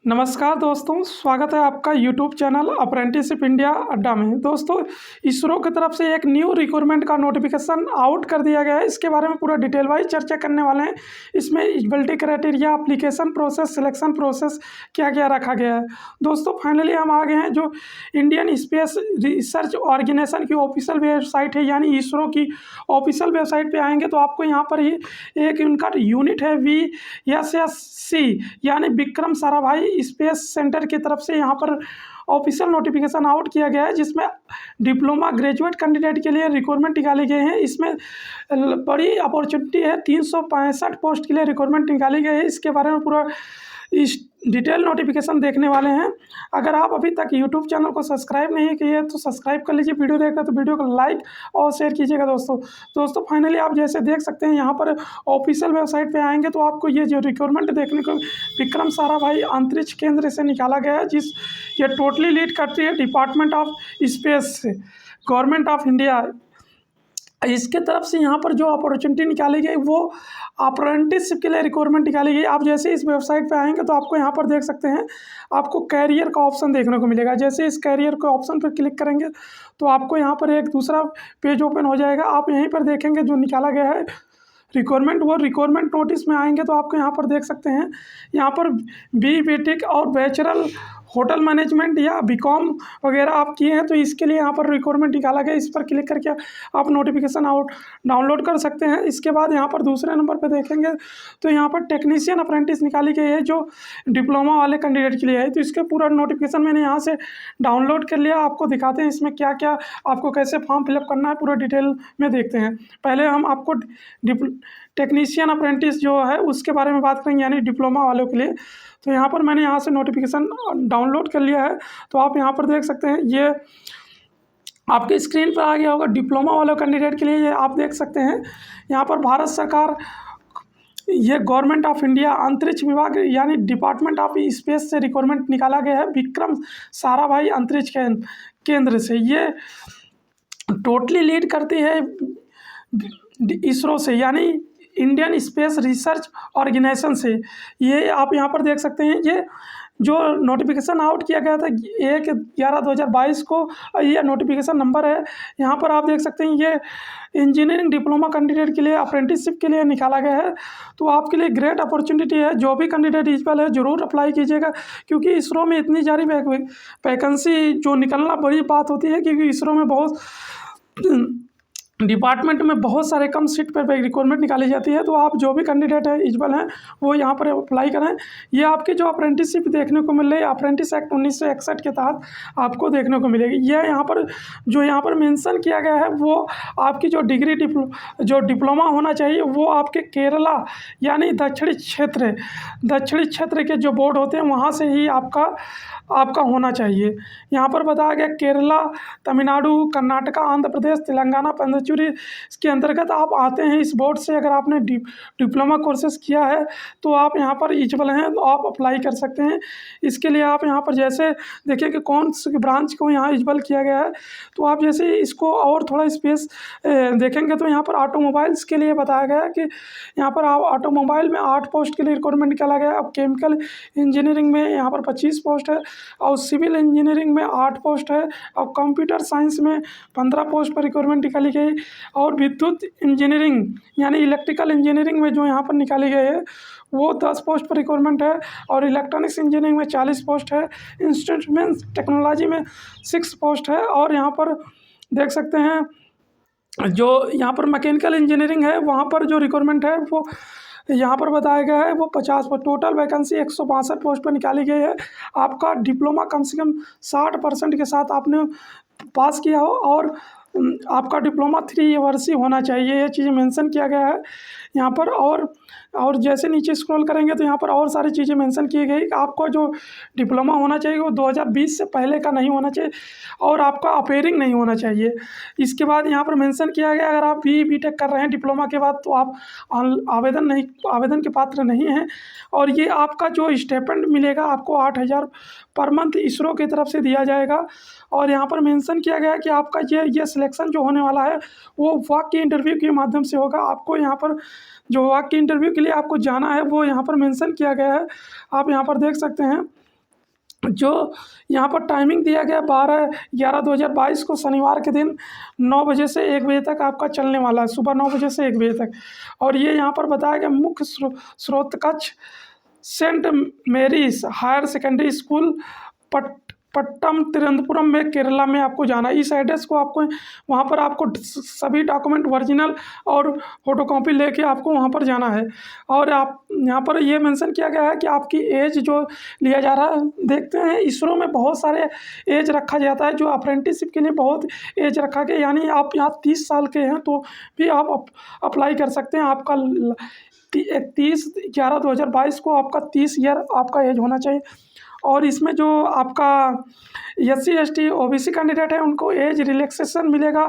नमस्कार दोस्तों, स्वागत है आपका यूट्यूब चैनल अप्रेंटिसशिप इंडिया अड्डा में। दोस्तों, इसरो की तरफ से एक न्यू रिक्रूटमेंट का नोटिफिकेशन आउट कर दिया गया है। इसके बारे में पूरा डिटेल वाइज चर्चा करने वाले हैं। इसमें eligibility criteria, application process, selection process क्या क्या रखा गया है। दोस्तों, फाइनली हम आ गए हैं जो इंडियन स्पेस रिसर्च ऑर्गेनाइजेशन की ऑफिशियल वेबसाइट है, यानी इसरो की ऑफिशियल वेबसाइट पर आएंगे तो आपको यहाँ पर ही एक उनका यूनिट है VSSC यानी विक्रम साराभाई स्पेस सेंटर की तरफ से यहाँ पर ऑफिशियल नोटिफिकेशन आउट किया गया है, जिसमें डिप्लोमा ग्रेजुएट कैंडिडेट के लिए रिक्वायरमेंट निकाले गए हैं। इसमें बड़ी अपॉर्चुनिटी है, 365 पोस्ट के लिए रिक्वायरमेंट निकाली गई है। इसके बारे में पूरा इस डिटेल नोटिफिकेशन देखने वाले हैं। अगर आप अभी तक यूट्यूब चैनल को सब्सक्राइब नहीं किए तो सब्सक्राइब कर लीजिए। वीडियो देखकर तो वीडियो को लाइक और शेयर कीजिएगा दोस्तों फाइनली आप जैसे देख सकते हैं यहाँ पर ऑफिशियल वेबसाइट पे आएंगे तो आपको ये जो रिक्वायरमेंट देखने को विक्रम साराभाई अंतरिक्ष केंद्र से निकाला गया है, जिस ये टोटली लीड करती है डिपार्टमेंट ऑफ स्पेस से, गवर्नमेंट ऑफ इंडिया। इसके तरफ से यहाँ पर जो अपॉर्चुनिटी निकाली गई वो अप्रेंटिसशिप के लिए रिक्वायरमेंट निकाली गई। आप जैसे इस वेबसाइट पे आएंगे तो आपको यहाँ पर देख सकते हैं, आपको कैरियर का ऑप्शन देखने को मिलेगा। जैसे इस कैरियर के ऑप्शन पर क्लिक करेंगे तो आपको यहाँ पर एक दूसरा पेज ओपन हो जाएगा। आप यहीं पर देखेंगे जो निकाला गया है रिक्वायरमेंट, वो रिक्वायरमेंट नोटिस में आएंगे तो आपको यहाँ पर देख सकते हैं, यहाँ पर BTech और बैचलर होटल मैनेजमेंट या BCom वगैरह आप किए हैं तो इसके लिए यहाँ पर रिक्वायरमेंट निकाला गया। इस पर क्लिक करके आप नोटिफिकेशन डाउनलोड कर सकते हैं। इसके बाद यहाँ पर दूसरे नंबर पर देखेंगे तो यहाँ पर टेक्नीशियन अप्रेंटिस निकाली गई है जो डिप्लोमा वाले कैंडिडेट के लिए है। तो इसके पूरा नोटिफिकेशन मैंने यहाँ से डाउनलोड कर लिया। आपको दिखाते हैं इसमें क्या क्या आपको कैसे फॉर्म फिलअप करना है, पूरा डिटेल में देखते हैं। पहले हम आपको टेक्नीशियन अप्रेंटिस जो है उसके बारे में बात करेंगे, यानी डिप्लोमा वालों के लिए। तो यहाँ पर मैंने यहाँ से नोटिफिकेशन डाउनलोड कर लिया है। तो आप यहाँ पर देख सकते हैं, ये आपके स्क्रीन पर आ गया होगा। डिप्लोमा वाले कैंडिडेट के लिए ये आप देख सकते हैं, यहाँ पर भारत सरकार, ये गवर्नमेंट ऑफ इंडिया अंतरिक्ष विभाग यानी डिपार्टमेंट ऑफ स्पेस से रिक्वायरमेंट निकाला गया है विक्रम साराभाई अंतरिक्ष केंद्र से। ये टोटली लीड करती है इसरो से, यानी इंडियन स्पेस रिसर्च ऑर्गेनाइजेशन से। ये आप यहाँ पर देख सकते हैं, ये जो नोटिफिकेशन आउट किया गया था 1/11/2022 को, ये नोटिफिकेशन नंबर है। यहाँ पर आप देख सकते हैं, ये इंजीनियरिंग डिप्लोमा कैंडिडेट के लिए अप्रेंटिसशिप के लिए निकाला गया है। तो आपके लिए ग्रेट अपॉर्चुनिटी है। जो भी कैंडिडेट एलिजिबल है ज़रूर अप्लाई कीजिएगा, क्योंकि इसरो में इतनी सारी वैकेंसी जो निकलना बड़ी बात होती है, क्योंकि इसरो में बहुत डिपार्टमेंट में बहुत सारे कम सीट पर रिक्वायरमेंट निकाली जाती है। तो आप जो भी कैंडिडेट है एलिजिबल हैं वो यहाँ पर अप्लाई करें। ये आपकी जो अप्रेंटिसशिप देखने को मिल रही है अप्रेंटिस एक्ट 1961 के तहत आपको देखने को मिलेगी। यह यहाँ पर मेंशन किया गया है वो आपकी जो डिग्री जो डिप्लोमा होना चाहिए वो आपके केरला यानी दक्षिणी क्षेत्र के जो बोर्ड होते हैं वहाँ से ही आपका होना चाहिए। यहाँ पर बताया गया केरला, तमिलनाडु, कर्नाटका, आंध्र प्रदेश, तेलंगाना, पुडुचेरी के अंतर्गत आप आते हैं। इस बोर्ड से अगर आपने डिप्लोमा कोर्सेज किया है तो आप यहाँ पर एलिजिबल हैं, तो आप अप्लाई कर सकते हैं। इसके लिए आप यहाँ पर जैसे देखिए कि कौन सी ब्रांच को यहाँ एलिजिबल किया गया है, तो आप जैसे इसको और थोड़ा स्पेस देखेंगे तो यहाँ पर ऑटोमोबाइल्स के लिए बताया गया है कि यहाँ पर आप ऑटोमोबाइल में 8 पोस्ट के लिए रिक्वायरमेंट निकाला गया है। अब केमिकल इंजीनियरिंग में यहाँ पर 25 पोस्ट है, और सिविल इंजीनियरिंग में 8 पोस्ट है, और कंप्यूटर साइंस में 15 पोस्ट पर रिक्वायरमेंट निकाली गई, और विद्युत इंजीनियरिंग यानी इलेक्ट्रिकल इंजीनियरिंग में जो यहाँ पर निकाली गई है वो 10 पोस्ट पर रिक्वायरमेंट है, और इलेक्ट्रॉनिक्स इंजीनियरिंग में 40 पोस्ट है, इंस्ट्रूमेंट टेक्नोलॉजी में 6 पोस्ट है, और यहाँ पर देख सकते हैं जो यहाँ पर मैकेनिकल इंजीनियरिंग है वहाँ पर जो रिक्वायरमेंट है वो यहाँ पर बताया गया है वो 50 पर। टोटल वैकेंसी 162 पोस्ट पर निकाली गई है। आपका डिप्लोमा कम से कम 60% के साथ आपने पास किया हो, और आपका डिप्लोमा 3 वर्षीय होना चाहिए। ये चीज़ें मेंशन किया गया है यहाँ पर। और जैसे नीचे स्क्रॉल करेंगे तो यहाँ पर और सारी चीज़ें मेंशन की गई। आपको जो डिप्लोमा होना चाहिए वो 2020 से पहले का नहीं होना चाहिए, और आपका अपेयरिंग नहीं होना चाहिए। इसके बाद यहाँ पर मेंशन किया गया अगर आप BTech कर रहे हैं डिप्लोमा के बाद तो आप आवेदन के पात्र नहीं हैं। और ये आपका जो स्टाइपेंड मिलेगा आपको 8,000 पर मंथ इसरो की तरफ से दिया जाएगा। और यहाँ पर मेंशन किया गया है कि आपका ये सिलेक्शन जो होने वाला है वो वाक्य इंटरव्यू के माध्यम से होगा। आपको यहाँ पर जो वाक्य इंटरव्यू के लिए आपको जाना है वो यहाँ पर मेंशन किया गया है, आप यहाँ पर देख सकते हैं। जो यहाँ पर टाइमिंग दिया गया 12/11/2022 को शनिवार के दिन 9 बजे से 1 बजे तक आपका चलने वाला है, सुबह 9 बजे से 1 बजे तक। और ये यहाँ पर बताया गया मुख्य स्रोत कक्ष saint Mary's higher secondary school Pattom Thiruvananthapuram में केरला में आपको जाना है। इस एड्रेस को आपको वहाँ पर आपको सभी डॉक्यूमेंट ओरिजिनल और फोटोकॉपी लेके आपको वहाँ पर जाना है। और आप यहाँ पर ये मेंशन किया गया है कि आपकी एज जो लिया जा रहा है, देखते हैं इसरो में बहुत सारे एज रखा जाता है, जो अप्रेंटिसशिप के लिए बहुत एज रखा गया, यानी आप यहाँ 30 साल के हैं तो भी आप अप्लाई कर सकते हैं। आपका 31/11/2022 को आपका 30 ईयर आपका एज होना चाहिए। और इसमें जो आपका SC ST OBC कैंडिडेट है उनको एज रिलैक्सेशन मिलेगा,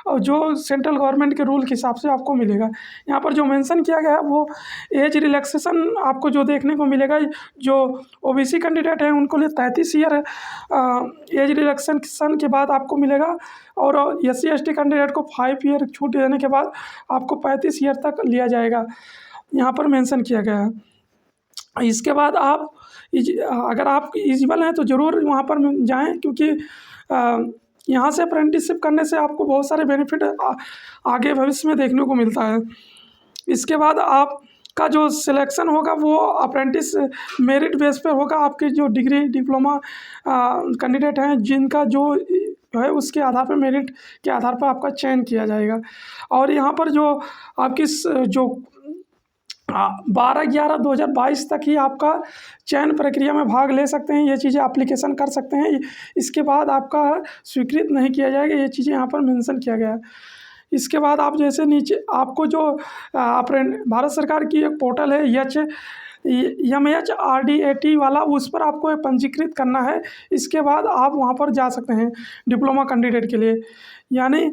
और जो सेंट्रल गवर्नमेंट के रूल के हिसाब से आपको मिलेगा। यहाँ पर जो मेंशन किया गया है वो एज रिलैक्सेशन आपको जो देखने को मिलेगा, जो OBC कैंडिडेट है उनको लिए 33 ईयर एज रिलैक्सेशन के बाद आपको मिलेगा, और SC ST कैंडिडेट को 5 ईयर छूट देने के बाद आपको 35 ईयर तक लिया जाएगा, यहाँ पर मेंशन किया गया है। इसके बाद आप अगर आप एलिजिबल हैं तो ज़रूर वहाँ पर जाएं, क्योंकि यहाँ से अप्रेंटिसशिप करने से आपको बहुत सारे बेनिफिट आगे भविष्य में देखने को मिलता है। इसके बाद आपका जो सिलेक्शन होगा वो अप्रेंटिस मेरिट बेस पर होगा। आपके जो डिग्री डिप्लोमा कैंडिडेट हैं जिनका जो है उसके आधार पर, मेरिट के आधार पर आपका चयन किया जाएगा। और यहाँ पर जो आपकी जो 12/11/2022 तक ही आपका चयन प्रक्रिया में भाग ले सकते हैं, ये चीज़ें एप्लीकेशन कर सकते हैं। इसके बाद आपका स्वीकृत नहीं किया जाएगा, ये चीज़ें यहाँ पर मेंशन किया गया है। इसके बाद आप जैसे नीचे आपको जो भारत सरकार की एक पोर्टल है MHRDAT वाला, उस पर आपको पंजीकृत करना है। इसके बाद आप वहाँ पर जा सकते हैं डिप्लोमा कैंडिडेट के लिए, यानी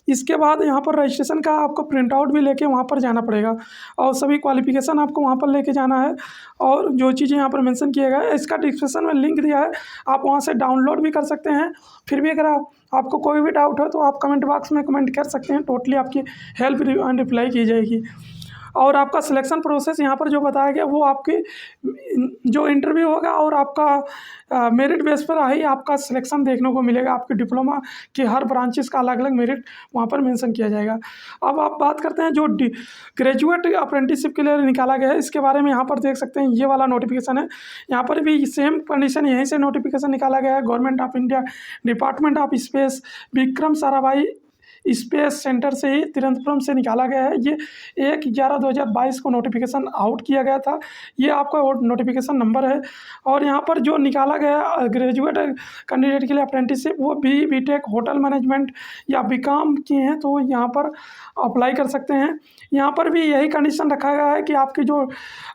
इसके बाद यहाँ पर रजिस्ट्रेशन का आपको प्रिंट आउट भी लेके वहाँ पर जाना पड़ेगा, और सभी क्वालिफिकेशन आपको वहाँ पर लेके जाना है। और जो चीज़ें यहाँ पर मेंशन किया गया है इसका डिस्क्रिप्शन में लिंक दिया है, आप वहाँ से डाउनलोड भी कर सकते हैं। फिर भी अगर आपको कोई भी डाउट हो तो आप कमेंट बॉक्स में कमेंट कर सकते हैं, टोटली आपकी हेल्प एंड रिप्लाई की जाएगी। और आपका सिलेक्शन प्रोसेस यहाँ पर जो बताया गया वो आपकी जो इंटरव्यू होगा और आपका मेरिट बेस पर ही आपका सिलेक्शन देखने को मिलेगा। आपके डिप्लोमा के हर ब्रांचेस का अलग अलग मेरिट वहाँ पर मेंशन किया जाएगा। अब आप बात करते हैं जो ग्रेजुएट अप्रेंटिसशिप के लिए निकाला गया है, इसके बारे में यहाँ पर देख सकते हैं। ये वाला नोटिफिकेशन है, यहाँ पर भी सेम कंडीशन, यहीं से नोटिफिकेशन निकाला गया है। Government of India department of space Vikram Sarabhai space centre से ही तिरुवनंतपुरम से निकाला गया है। ये 1/11/2022 को नोटिफिकेशन आउट किया गया था, ये आपका नोटिफिकेशन नंबर है। और यहाँ पर जो निकाला गया ग्रेजुएट कैंडिडेट के लिए अप्रेंटिसशिप, वो BTech होटल मैनेजमेंट या BCom किए हैं तो यहाँ पर अप्लाई कर सकते हैं। यहाँ पर भी यही कंडीशन रखा गया है कि आपकी जो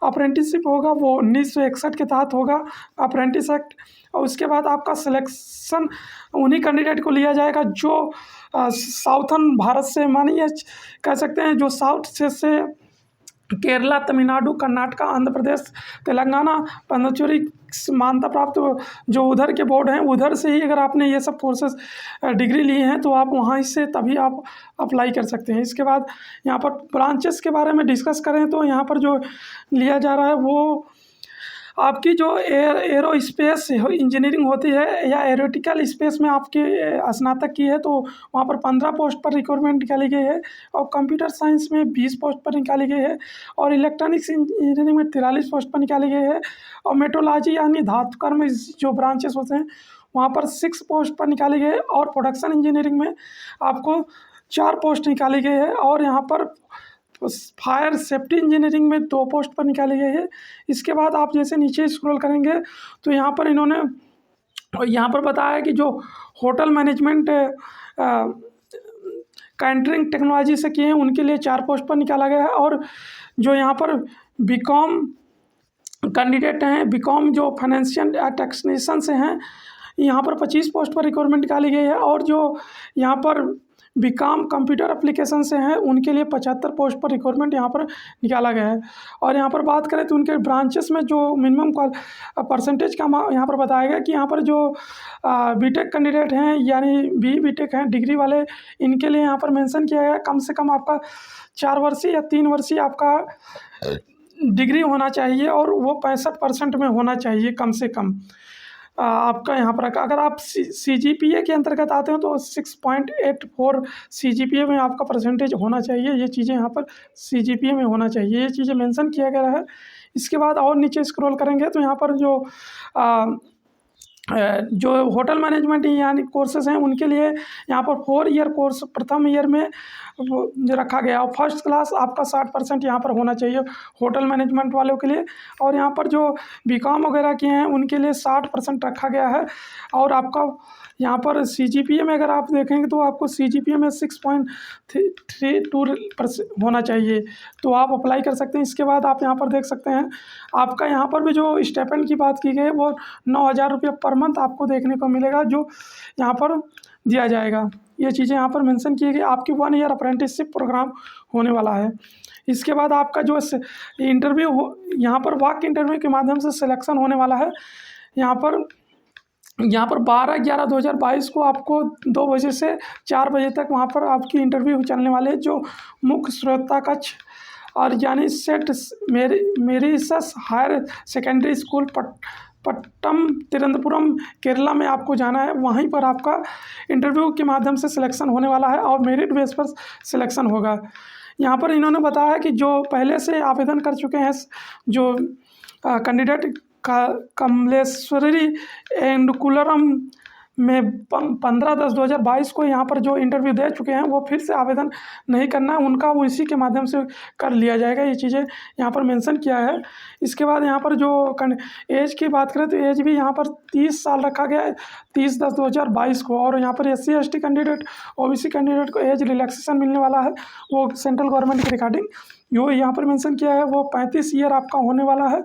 अप्रेंटिसशिप होगा वो 1961 के तहत होगा, अप्रेंटिस एक्ट। और उसके बाद आपका सिलेक्शन उन्हीं कैंडिडेट को लिया जाएगा जो साउथर्न भारत से, मानिए कह सकते हैं जो साउथ से केरला, तमिलनाडु, कर्नाटका, आंध्र प्रदेश, तेलंगाना, पुडुचेरी मान्यता प्राप्त जो उधर के बोर्ड हैं, उधर से ही अगर आपने ये सब कोर्सेज डिग्री ली हैं तो आप वहाँ से तभी आप अप्लाई कर सकते हैं। इसके बाद यहाँ पर ब्रांचेस के बारे में डिस्कस करें तो यहाँ पर जो लिया जा रहा है वो आपकी जो एरोस्पेस इंजीनियरिंग होती है या एरोटिकल स्पेस में आपके स्नातक की है तो वहाँ पर 15 पोस्ट पर रिक्वायरमेंट निकाली गई है, और कंप्यूटर साइंस में 20 पोस्ट पर निकाली गई है, और इलेक्ट्रॉनिक्स इंजीनियरिंग में 43 पोस्ट पर निकाली गई है, और मेट्रोलॉजी यानी धातुकर्म जो ब्रांचेस होते हैं वहाँ पर 6 पोस्ट पर निकाली गई है, और प्रोडक्शन इंजीनियरिंग में आपको 4 पोस्ट निकाली गई है, और यहाँ पर फायर सेफ्टी इंजीनियरिंग में 2 पोस्ट पर निकाली गई है। इसके बाद आप जैसे नीचे स्क्रॉल करेंगे तो यहाँ पर इन्होंने यहाँ पर बताया कि जो होटल मैनेजमेंट कैटरिंग टेक्नोलॉजी से किए हैं उनके लिए 4 पोस्ट पर निकाला गया है, और जो यहाँ पर BCom कैंडिडेट हैं, BCom जो फाइनेंशियल टेक्नीशियन से हैं, यहाँ पर 25 पोस्ट पर रिक्वायरमेंट निकाली गई है, और जो यहाँ पर BCom कंप्यूटर एप्लीकेशन से हैं उनके लिए 75 पोस्ट पर रिक्वायरमेंट यहाँ पर निकाला गया है। और यहाँ पर बात करें तो उनके ब्रांचेस में जो मिनिमम परसेंटेज का यहाँ पर बताया गया कि यहाँ पर जो BTech कैंडिडेट हैं यानी BTech हैं डिग्री वाले, इनके लिए यहाँ पर मेंशन किया गया कम से कम आपका 4 वर्षीय या 3 वर्षीय आपका डिग्री होना चाहिए, और वो 65% में होना चाहिए कम से कम। आपका यहाँ पर अगर आप CGPA के अंतर्गत आते हो तो 6.84 CGPA में आपका परसेंटेज होना चाहिए। ये चीज़ें यहाँ पर CGPA में होना चाहिए, ये चीज़ें मेंशन किया गया है। इसके बाद और नीचे स्क्रॉल करेंगे तो यहाँ पर जो होटल मैनेजमेंट यानी कोर्सेज़ हैं उनके लिए यहाँ पर 4 ईयर कोर्स प्रथम ईयर में वो जो रखा गया और फर्स्ट क्लास आपका 60% यहाँ पर होना चाहिए होटल मैनेजमेंट वालों के लिए। और यहाँ पर जो बीकॉम वगैरह किए हैं उनके लिए 60% रखा गया है। और आपका यहाँ पर CGPA में अगर आप देखेंगे तो आपको CGPA में 6.32% होना चाहिए, तो आप अप्लाई कर सकते हैं। इसके बाद आप यहाँ पर देख सकते हैं आपका यहाँ पर भी जो स्टाइपेंड की बात की गई है वो 9,000 रुपये पर मंथ आपको देखने को मिलेगा, जो यहाँ पर दिया जाएगा। ये चीज़ें यहाँ पर मेंशन की गई। आपकी 1 ईयर अप्रेंटिसशिप प्रोग्राम होने वाला है। इसके बाद आपका जो इंटरव्यू हो यहाँ पर वॉक इंटरव्यू के माध्यम से सिलेक्शन होने वाला है। यहाँ पर 12/11/2022 को आपको 2 बजे से 4 बजे तक वहाँ पर आपकी इंटरव्यू चलने वाले हैं, जो मुख्य श्रोता कक्ष और यानी saint Mary's higher secondary school Pattom Thiruvananthapuram Kerala में आपको जाना है। वहीं पर आपका इंटरव्यू के माध्यम से सिलेक्शन होने वाला है और मेरिट बेस पर सिलेक्शन होगा। यहाँ पर इन्होंने बताया कि जो पहले से आवेदन कर चुके हैं जो कैंडिडेट कमलेश्वरी एंडकुलरम में 15/10/2022 को यहाँ पर जो इंटरव्यू दे चुके हैं वो फिर से आवेदन नहीं करना है उनका, वो इसी के माध्यम से कर लिया जाएगा। ये चीज़ें यहाँ पर मेंशन किया है। इसके बाद यहाँ पर जो एज की बात करें तो एज भी यहाँ पर 30 साल रखा गया है 30/10/2022 को। और यहाँ पर SC ST candidate OBC candidate को एज रिलैक्सेशन मिलने वाला है, वो सेंट्रल गवर्नमेंट के रिगार्डिंग जो यहाँ पर मेंशन किया है वो 35 ईयर आपका होने वाला है।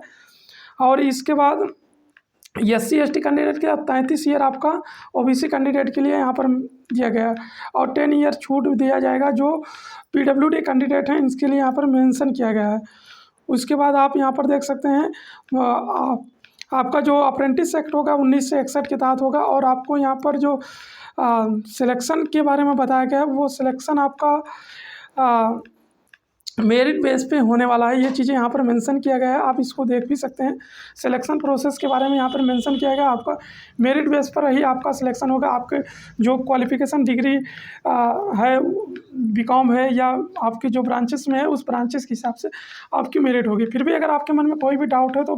और इसके बाद SC ST कैंडिडेट के 33 ईयर आपका OBC कैंडिडेट के लिए यहाँ पर दिया गया है। और 10 ईयर छूट दिया जाएगा जो PWD कैंडिडेट हैं इसके लिए यहाँ पर मेंशन किया गया है। उसके बाद आप यहाँ पर देख सकते हैं आपका जो अप्रेंटिस एक्ट होगा 1961 के तहत होगा। और आपको यहाँ पर जो सिलेक्शन के बारे में बताया गया है वो सिलेक्शन आपका मेरिट बेस पे होने वाला है। ये चीज़ें यहाँ पर मेंशन किया गया है, आप इसको देख भी सकते हैं। सिलेक्शन प्रोसेस के बारे में यहाँ पर मेंशन किया गया, आपका मेरिट बेस पर ही आपका सिलेक्शन होगा। आपके जो क्वालिफ़िकेशन डिग्री है बीकॉम है या आपके जो ब्रांचेस में है उस ब्रांचेस के हिसाब से आपकी मेरिट होगी। फिर भी अगर आपके मन में कोई भी डाउट है तो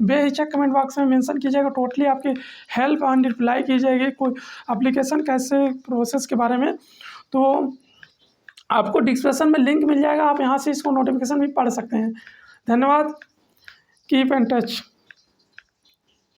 बेहिचक कमेंट बॉक्स में मेंशन कीजिएगा, टोटली आपकी हेल्प एंड रिप्लाई की जाएगी। कोई एप्लीकेशन कैसे प्रोसेस के बारे में तो आपको डिस्क्रिप्शन में लिंक मिल जाएगा, आप यहाँ से इसको नोटिफिकेशन भी पढ़ सकते हैं। धन्यवाद, कीप इन टच।